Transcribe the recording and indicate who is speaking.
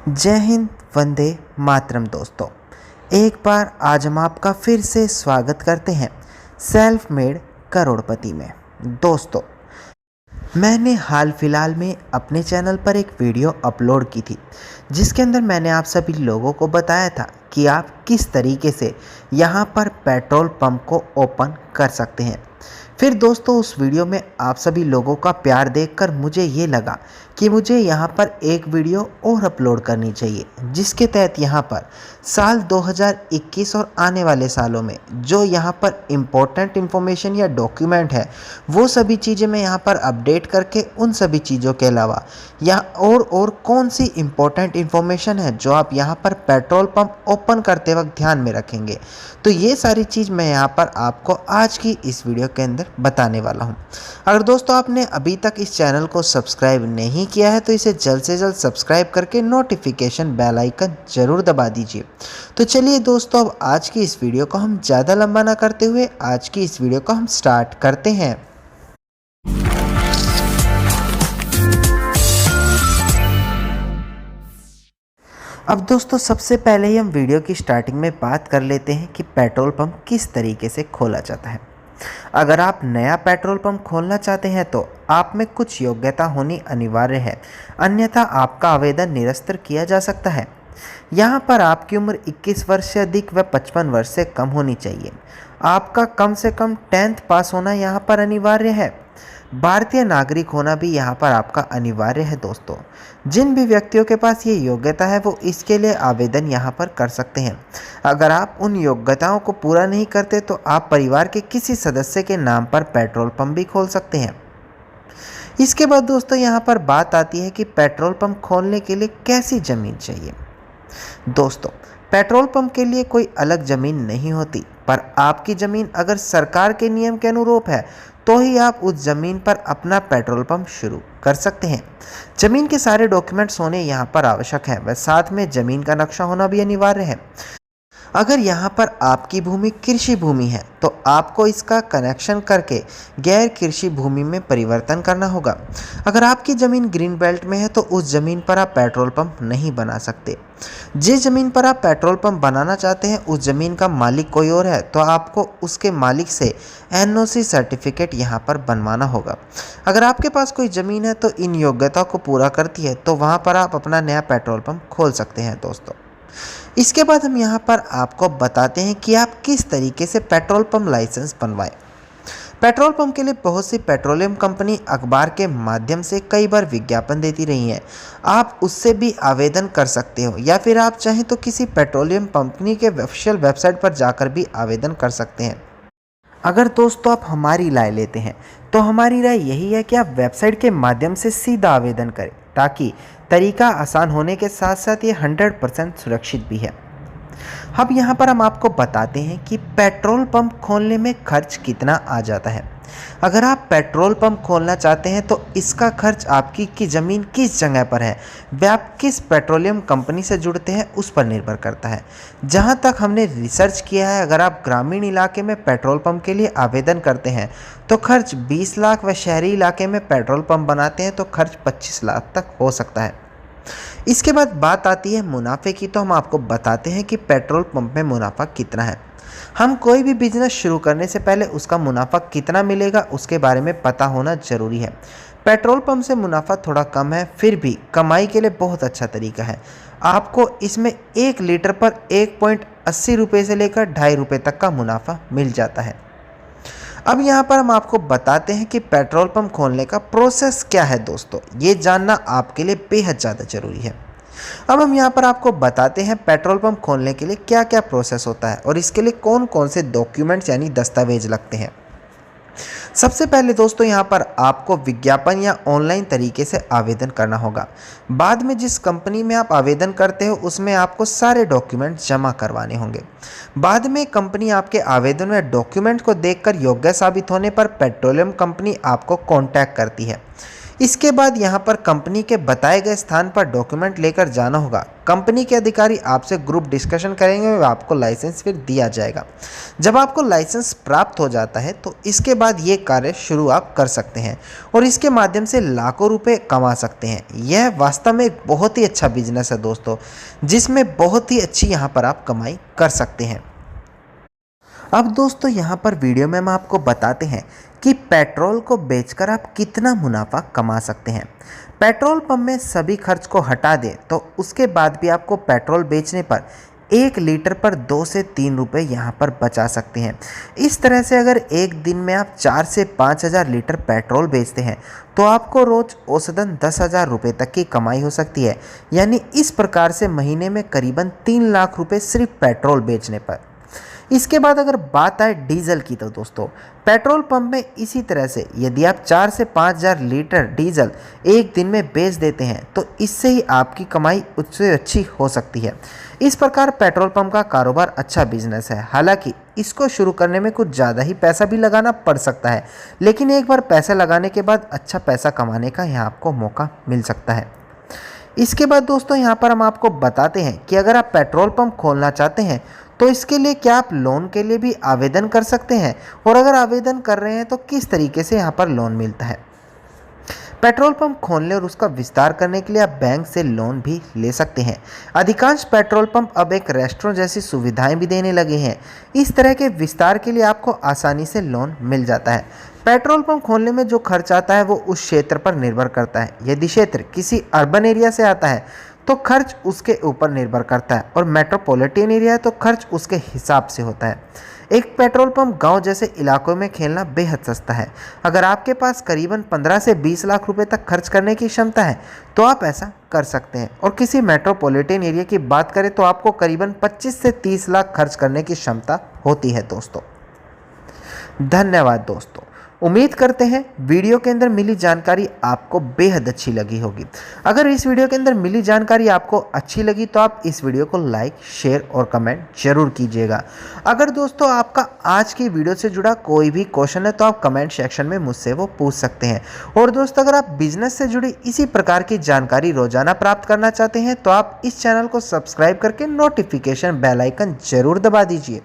Speaker 1: जय हिंद, वंदे मातरम दोस्तों। एक बार आज हम आपका फिर से स्वागत करते हैं सेल्फ मेड करोड़पति में। दोस्तों, मैंने हाल फिलहाल में अपने चैनल पर एक वीडियो अपलोड की थी जिसके अंदर मैंने आप सभी लोगों को बताया था कि आप किस तरीके से यहाँ पर पेट्रोल पंप को ओपन कर सकते हैं। फिर दोस्तों, उस वीडियो में आप सभी लोगों का प्यार देखकर मुझे ये लगा कि मुझे यहाँ पर एक वीडियो और अपलोड करनी चाहिए जिसके तहत यहाँ पर साल 2021 और आने वाले सालों में जो यहाँ पर इम्पोर्टेंट इन्फॉर्मेशन या डॉक्यूमेंट है वो सभी चीज़ें मैं यहाँ पर अपडेट करके उन सभी चीज़ों के अलावा या और कौन सी इम्पोर्टेंट इन्फॉर्मेशन है जो आप यहाँ पर पेट्रोल पंप ओपन करते वक्त ध्यान में रखेंगे, तो ये सारी चीज़ मैं यहाँ पर आपको आज की इस वीडियो के अंदर बताने वाला हूँ। अगर दोस्तों आपने अभी तक इस चैनल को सब्सक्राइब नहीं किया है तो इसे जल्द से जल्द सब्सक्राइब करके नोटिफिकेशन बेल आइकन ज़रूर दबा दीजिए। तो चलिए दोस्तों, अब आज की इस वीडियो को हम ज़्यादा लंबा ना करते हुए आज की इस वीडियो को हम स्टार्ट करते हैं। अब दोस्तों, सबसे पहले ही हम वीडियो की स्टार्टिंग में बात कर लेते हैं कि पेट्रोल पंप किस तरीके से खोला जाता है। अगर आप नया पेट्रोल पंप खोलना चाहते हैं तो आप में कुछ योग्यता होनी अनिवार्य है, अन्यथा आपका आवेदन निरस्त किया जा सकता है। यहाँ पर आपकी उम्र 21 वर्ष से अधिक व 55 वर्ष से कम होनी चाहिए। आपका कम से कम 10th पास होना यहाँ पर अनिवार्य है। भारतीय नागरिक होना भी यहाँ पर आपका अनिवार्य है। दोस्तों, जिन भी व्यक्तियों के पास ये योग्यता है वो इसके लिए आवेदन यहाँ पर कर सकते हैं। अगर आप उन योग्यताओं को पूरा नहीं करते तो आप परिवार के किसी सदस्य के नाम पर पेट्रोल पंप भी खोल सकते हैं। इसके बाद दोस्तों, यहाँ पर बात आती है कि पेट्रोल पंप खोलने के लिए कैसी ज़मीन चाहिए। दोस्तों, पेट्रोल पंप के लिए कोई अलग ज़मीन नहीं होती, पर आपकी ज़मीन अगर सरकार के नियम के अनुरूप है तो ही आप उस ज़मीन पर अपना पेट्रोल पंप शुरू कर सकते हैं। ज़मीन के सारे डॉक्यूमेंट्स होने यहाँ पर आवश्यक है व साथ में ज़मीन का नक्शा होना भी अनिवार्य है। अगर यहाँ पर आपकी भूमि कृषि भूमि है तो आपको इसका कनेक्शन करके गैर कृषि भूमि में परिवर्तन करना होगा। अगर आपकी ज़मीन ग्रीन बेल्ट में है तो उस ज़मीन पर आप पेट्रोल पंप नहीं बना सकते। जिस ज़मीन पर आप पेट्रोल पंप बनाना चाहते हैं उस ज़मीन का मालिक कोई और है तो आपको उसके मालिक से एनओसी सर्टिफिकेट यहाँ पर बनवाना होगा। अगर आपके पास कोई ज़मीन है तो इन योग्यता को पूरा करती है तो वहाँ पर आप अपना नया पेट्रोल पंप खोल सकते हैं। दोस्तों, इसके बाद हम यहाँ पर आपको बताते हैं कि आप किस तरीके से पेट्रोल पंप लाइसेंस बनवाएं। पेट्रोल पंप के लिए बहुत सी पेट्रोलियम कंपनी अखबार के माध्यम से कई बार विज्ञापन देती रही हैं। आप उससे भी आवेदन कर सकते हो या फिर आप चाहें तो किसी पेट्रोलियम कंपनी के ऑफिशियल वेबसाइट पर जाकर भी आवेदन कर सकते हैं। अगर दोस्तों आप हमारी राय लेते हैं तो हमारी राय यही है कि आप वेबसाइट के माध्यम से सीधा आवेदन करें ताकि तरीका आसान होने के साथ साथ ये 100% सुरक्षित भी है। अब यहाँ पर हम आपको बताते हैं कि पेट्रोल पंप खोलने में खर्च कितना आ जाता है। अगर आप पेट्रोल पंप खोलना चाहते हैं तो इसका खर्च आपकी की ज़मीन किस जगह पर है व आप किस पेट्रोलियम कंपनी से जुड़ते हैं उस पर निर्भर करता है। जहाँ तक हमने रिसर्च किया है, अगर आप ग्रामीण इलाके में पेट्रोल पंप के लिए आवेदन करते हैं तो खर्च 20 लाख व शहरी इलाके में पेट्रोल पंप बनाते हैं तो खर्च 25 लाख तक हो सकता है। इसके बाद बात आती है मुनाफे की, तो हम आपको बताते हैं कि पेट्रोल पंप में मुनाफा कितना है। हम कोई भी बिजनेस शुरू करने से पहले उसका मुनाफा कितना मिलेगा उसके बारे में पता होना ज़रूरी है। पेट्रोल पंप से मुनाफा थोड़ा कम है, फिर भी कमाई के लिए बहुत अच्छा तरीका है। आपको इसमें 1 लीटर पर 1.80 रुपये से लेकर 2.5 रुपये तक का मुनाफा मिल जाता है। अब यहाँ पर हम आपको बताते हैं कि पेट्रोल पंप खोलने का प्रोसेस क्या है। दोस्तों, ये जानना आपके लिए बेहद ज़्यादा ज़रूरी है। अब हम यहाँ पर आपको बताते हैं पेट्रोल पंप खोलने के लिए क्या क्या प्रोसेस होता है और इसके लिए कौन कौन से डॉक्यूमेंट्स यानी दस्तावेज लगते हैं। सबसे पहले दोस्तों, यहाँ पर आपको विज्ञापन या ऑनलाइन तरीके से आवेदन करना होगा। बाद में जिस कंपनी में आप आवेदन करते हो उसमें आपको सारे डॉक्यूमेंट जमा करवाने होंगे। बाद में कंपनी आपके आवेदन में डॉक्यूमेंट को देखकर योग्य साबित होने पर पेट्रोलियम कंपनी आपको कॉन्टैक्ट करती है। इसके बाद यहाँ पर कंपनी के बताए गए स्थान पर डॉक्यूमेंट लेकर जाना होगा। कंपनी के अधिकारी आपसे ग्रुप डिस्कशन करेंगे और आपको लाइसेंस फिर दिया जाएगा। जब आपको लाइसेंस प्राप्त हो जाता है तो इसके बाद ये कार्य शुरू आप कर सकते हैं और इसके माध्यम से लाखों रुपए कमा सकते हैं। यह वास्तव में एक बहुत ही अच्छा बिजनेस है दोस्तों, जिसमें बहुत ही अच्छी यहाँ पर आप कमाई कर सकते हैं। अब दोस्तों यहाँ पर वीडियो में हम आपको बताते हैं कि पेट्रोल को बेचकर आप कितना मुनाफा कमा सकते हैं। पेट्रोल पंप में सभी खर्च को हटा दें तो उसके बाद भी आपको पेट्रोल बेचने पर 1 लीटर पर 2 से 3 रुपये यहाँ पर बचा सकते हैं। इस तरह से अगर एक दिन में आप 4 से 5 हज़ार लीटर पेट्रोल बेचते हैं तो आपको रोज़ औसतन 10,000 रुपये तक की कमाई हो सकती है। यानी इस प्रकार से महीने में करीबन 3 लाख रुपये सिर्फ पेट्रोल बेचने पर। इसके बाद अगर बात आए डीजल की तो दोस्तों पेट्रोल पंप में इसी तरह से यदि आप 4 से 5 हज़ार लीटर डीजल एक दिन में बेच देते हैं तो इससे ही आपकी कमाई उससे अच्छी हो सकती है। इस प्रकार पेट्रोल पंप का कारोबार अच्छा बिजनेस है। हालांकि इसको शुरू करने में कुछ ज़्यादा ही पैसा भी लगाना पड़ सकता है, लेकिन एक बार पैसा लगाने के बाद अच्छा पैसा कमाने का यहाँ आपको मौका मिल सकता है। इसके बाद दोस्तों यहाँ पर हम आपको बताते हैं कि अगर आप पेट्रोल पंप खोलना चाहते हैं तो इसके लिए क्या आप लोन के लिए भी आवेदन कर सकते हैं, और अगर आवेदन कर रहे हैं तो किस तरीके से यहाँ पर लोन मिलता है। पेट्रोल पंप खोलने और उसका विस्तार करने के लिए आप बैंक से लोन भी ले सकते हैं। अधिकांश पेट्रोल पंप अब एक रेस्टोरेंट जैसी सुविधाएं भी देने लगे हैं। इस तरह के विस्तार के लिए आपको आसानी से लोन मिल जाता है। पेट्रोल पंप खोलने में जो खर्च आता है वो उस क्षेत्र पर निर्भर करता है। यदि क्षेत्र किसी अर्बन एरिया से आता है तो खर्च उसके ऊपर निर्भर करता है, और मेट्रोपॉलिटन एरिया है तो खर्च उसके हिसाब से होता है। एक पेट्रोल पंप गांव जैसे इलाकों में खेलना बेहद सस्ता है। अगर आपके पास करीबन 15 से 20 लाख रुपए तक खर्च करने की क्षमता है तो आप ऐसा कर सकते हैं, और किसी मेट्रोपॉलिटन एरिया की बात करें तो आपको करीबन 25 से 30 लाख खर्च करने की क्षमता होती है दोस्तों। धन्यवाद दोस्तों। उम्मीद करते हैं वीडियो के अंदर मिली जानकारी आपको बेहद अच्छी लगी होगी। अगर इस वीडियो के अंदर मिली जानकारी आपको अच्छी लगी तो आप इस वीडियो को लाइक, शेयर और कमेंट जरूर कीजिएगा। अगर दोस्तों आपका आज की वीडियो से जुड़ा कोई भी क्वेश्चन है तो आप कमेंट सेक्शन में मुझसे वो पूछ सकते हैं। और दोस्तों अगर आप बिजनेस से जुड़ी इसी प्रकार की जानकारी रोजाना प्राप्त करना चाहते हैं तो आप इस चैनल को सब्सक्राइब करके नोटिफिकेशन बेल आइकन जरूर दबा दीजिए।